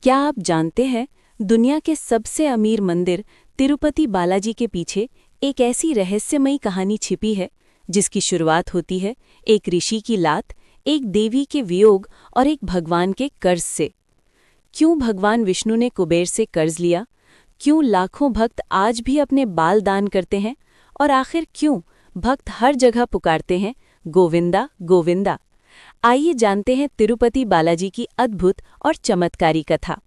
क्या आप जानते हैं, दुनिया के सबसे अमीर मंदिर तिरुपति बालाजी के पीछे एक ऐसी रहस्यमयी कहानी छिपी है जिसकी शुरुआत होती है एक ऋषि की लात, एक देवी के वियोग और एक भगवान के कर्ज से। क्यों भगवान विष्णु ने कुबेर से कर्ज लिया? क्यों लाखों भक्त आज भी अपने बाल दान करते हैं? और आखिर क्यों भक्त हर जगह पुकारते हैं गोविंदा गोविंदा? आइए जानते हैं तिरुपति बालाजी की अद्भुत और चमत्कारी कथा।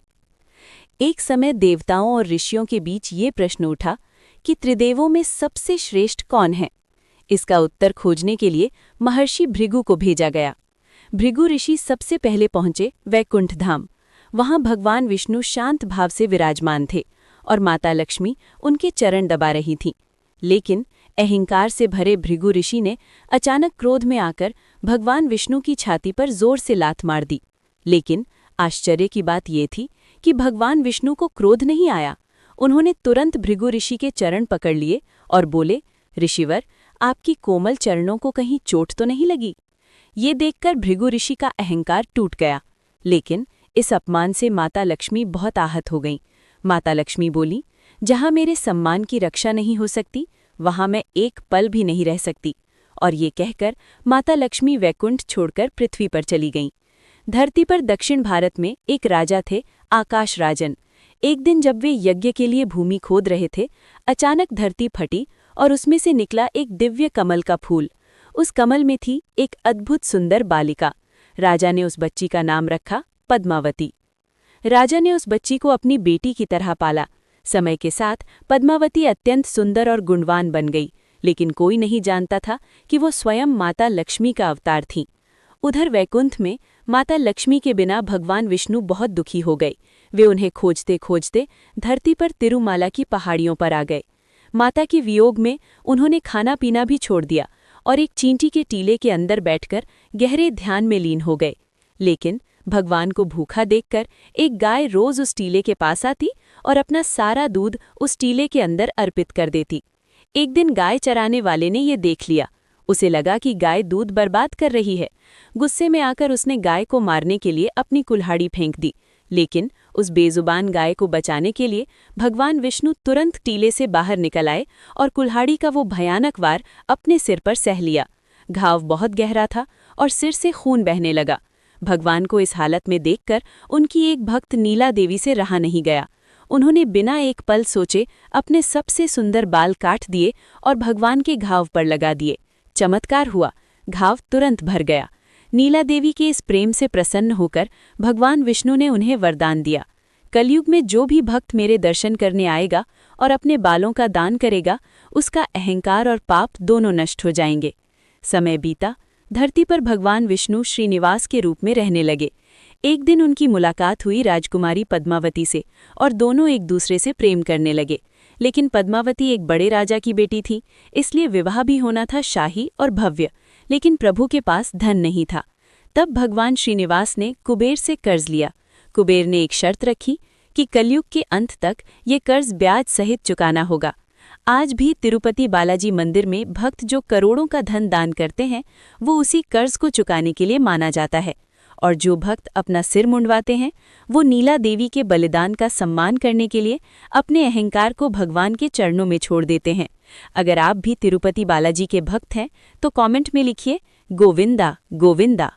एक समय देवताओं और ऋषियों के बीच ये प्रश्न उठा कि त्रिदेवों में सबसे श्रेष्ठ कौन है। इसका उत्तर खोजने के लिए महर्षि भृगु को भेजा गया। भृगु ऋषि सबसे पहले पहुंचे वैकुंठ धाम। वहां भगवान विष्णु शांत भाव से विराजमान थे और माता लक्ष्मी उनके चरण दबा रही थीं। लेकिन अहंकार से भरे भृगु ऋषि ने अचानक क्रोध में आकर भगवान विष्णु की छाती पर जोर से लात मार दी। लेकिन आश्चर्य की बात ये थी कि भगवान विष्णु को क्रोध नहीं आया। उन्होंने तुरंत भृगु ऋषि के चरण पकड़ लिए और बोले, ऋषिवर, आपकी कोमल चरणों को कहीं चोट तो नहीं लगी? ये देखकर भृगु ऋषि का अहंकार टूट गया। लेकिन इस अपमान से माता लक्ष्मी बहुत आहत हो गईं। माता लक्ष्मी बोली, जहां मेरे सम्मान की रक्षा नहीं हो सकती, वहां मैं एक पल भी नहीं रह सकती। और ये कहकर माता लक्ष्मी वैकुंठ छोड़कर पृथ्वी पर चली गईं। धरती पर दक्षिण भारत में एक राजा थे, आकाश राजन। एक दिन जब वे यज्ञ के लिए भूमि खोद रहे थे, अचानक धरती फटी और उसमें से निकला एक दिव्य कमल का फूल। उस कमल में थी एक अद्भुत सुंदर बालिका। राजा ने उस बच्ची का नाम रखा पद्मावती। राजा ने उस बच्ची को अपनी बेटी की तरह पाला। समय के साथ पद्मावती अत्यंत सुंदर और गुणवान बन गई, लेकिन कोई नहीं जानता था कि वो स्वयं माता लक्ष्मी का अवतार थीं। उधर वैकुंठ में माता लक्ष्मी के बिना भगवान विष्णु बहुत दुखी हो गए। वे उन्हें खोजते खोजते धरती पर तिरुमाला की पहाड़ियों पर आ गए। माता के वियोग में उन्होंने खाना पीना भी छोड़ दिया और एक चींटी के टीले के अंदर बैठकर गहरे ध्यान में लीन हो गए। लेकिन भगवान को भूखा देखकर एक गाय रोज उस टीले के पास आती और अपना सारा दूध उस टीले के अंदर अर्पित कर देती। एक दिन गाय चराने वाले ने ये देख लिया। उसे लगा कि गाय दूध बर्बाद कर रही है। गुस्से में आकर उसने गाय को मारने के लिए अपनी कुल्हाड़ी फेंक दी। लेकिन उस बेजुबान गाय को बचाने के लिए भगवान विष्णु तुरंत टीले से बाहर निकल आए और कुल्हाड़ी का वो भयानक वार अपने सिर पर सह लिया। घाव बहुत गहरा था और सिर से खून बहने लगा। भगवान को इस हालत में देखकर उनकी एक भक्त नीला देवी से रहा नहीं गया। उन्होंने बिना एक पल सोचे अपने सबसे सुंदर बाल काट दिए और भगवान के घाव पर लगा दिए। चमत्कार हुआ, घाव तुरंत भर गया। नीला देवी के इस प्रेम से प्रसन्न होकर भगवान विष्णु ने उन्हें वरदान दिया, कलयुग में जो भी भक्त मेरे दर्शन करने आएगा और अपने बालों का दान करेगा, उसका अहंकार और पाप दोनों नष्ट हो जाएंगे। समय बीता, धरती पर भगवान विष्णु श्रीनिवास के रूप में रहने लगे। एक दिन उनकी मुलाकात हुई राजकुमारी पद्मावती से और दोनों एक दूसरे से प्रेम करने लगे। लेकिन पद्मावती एक बड़े राजा की बेटी थी, इसलिए विवाह भी होना था शाही और भव्य। लेकिन प्रभु के पास धन नहीं था। तब भगवान श्रीनिवास ने कुबेर से कर्ज लिया। कुबेर ने एक शर्त रखी कि कलयुग के अंत तक ये कर्ज ब्याज सहित चुकाना होगा। आज भी तिरुपति बालाजी मंदिर में भक्त जो करोड़ों का धन दान करते हैं, वो उसी कर्ज को चुकाने के लिए माना जाता है। और जो भक्त अपना सिर मुंडवाते हैं, वो नीला देवी के बलिदान का सम्मान करने के लिए अपने अहंकार को भगवान के चरणों में छोड़ देते हैं। अगर आप भी तिरुपति बालाजी के भक्त हैं, तो कमेंट में लिखिए गोविंदा गोविंदा।